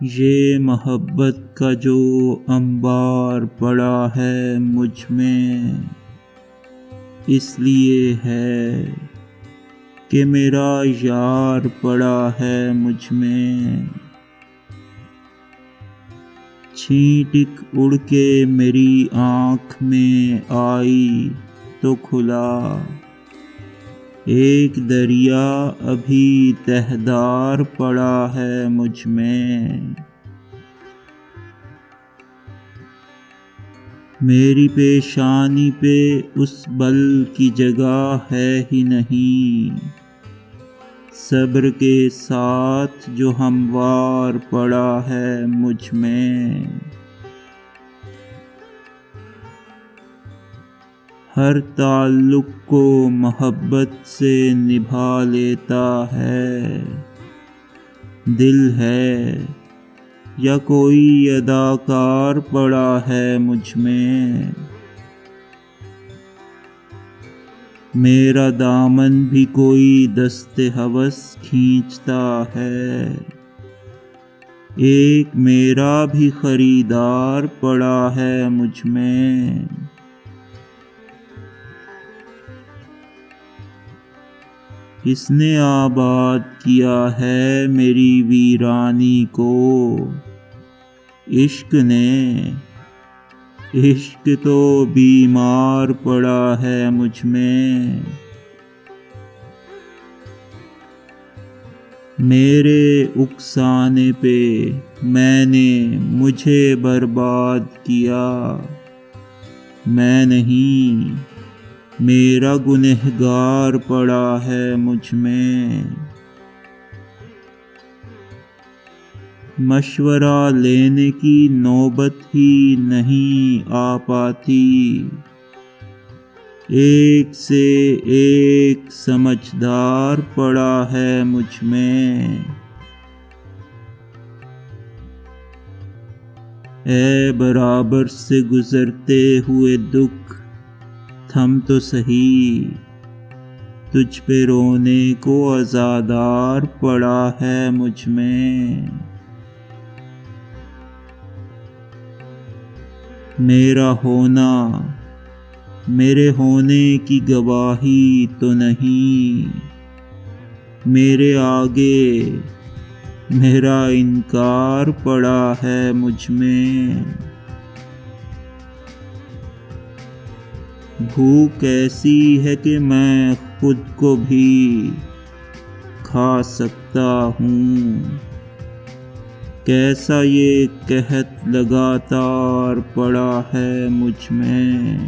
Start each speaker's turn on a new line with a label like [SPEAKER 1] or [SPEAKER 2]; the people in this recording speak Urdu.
[SPEAKER 1] یہ محبت کا جو انبار پڑا ہے مجھ میں، اس لیے ہے کہ میرا یار پڑا ہے مجھ میں۔ چھینٹک اڑ کے میری آنکھ میں آئی تو کھلا، ایک دریا ابھی تہدار پڑا ہے مجھ میں۔ میری پیشانی پہ اس بل کی جگہ ہے ہی نہیں، صبر کے ساتھ جو ہموار پڑا ہے مجھ میں۔ ہر تعلق کو محبت سے نبھا لیتا ہے، دل ہے یا کوئی اداکار پڑا ہے مجھ میں۔ میرا دامن بھی کوئی دست ہوس کھینچتا ہے، ایک میرا بھی خریدار پڑا ہے مجھ میں۔ کس نے آباد کیا ہے میری ویرانی کو؟ عشق نے، عشق تو بیمار پڑا ہے مجھ میں۔ میرے اکسانے پہ میں نے مجھے برباد کیا، میں نہیں، میرا گنہگار پڑا ہے مجھ میں۔ مشورہ لینے کی نوبت ہی نہیں آ پاتی، ایک سے ایک سمجھدار پڑا ہے مجھ میں۔ اے برابر سے گزرتے ہوئے دکھ، تھم تو سہی، تجھ پہ رونے کو عزادار پڑا ہے مجھ میں۔ میرا ہونا میرے ہونے کی گواہی تو نہیں، میرے آگے میرا انکار پڑا ہے مجھ میں۔ بھوک ایسی ہے کہ میں خود کو بھی کھا سکتا ہوں، کیسا یہ قحط لگاتار پڑا ہے مجھ میں۔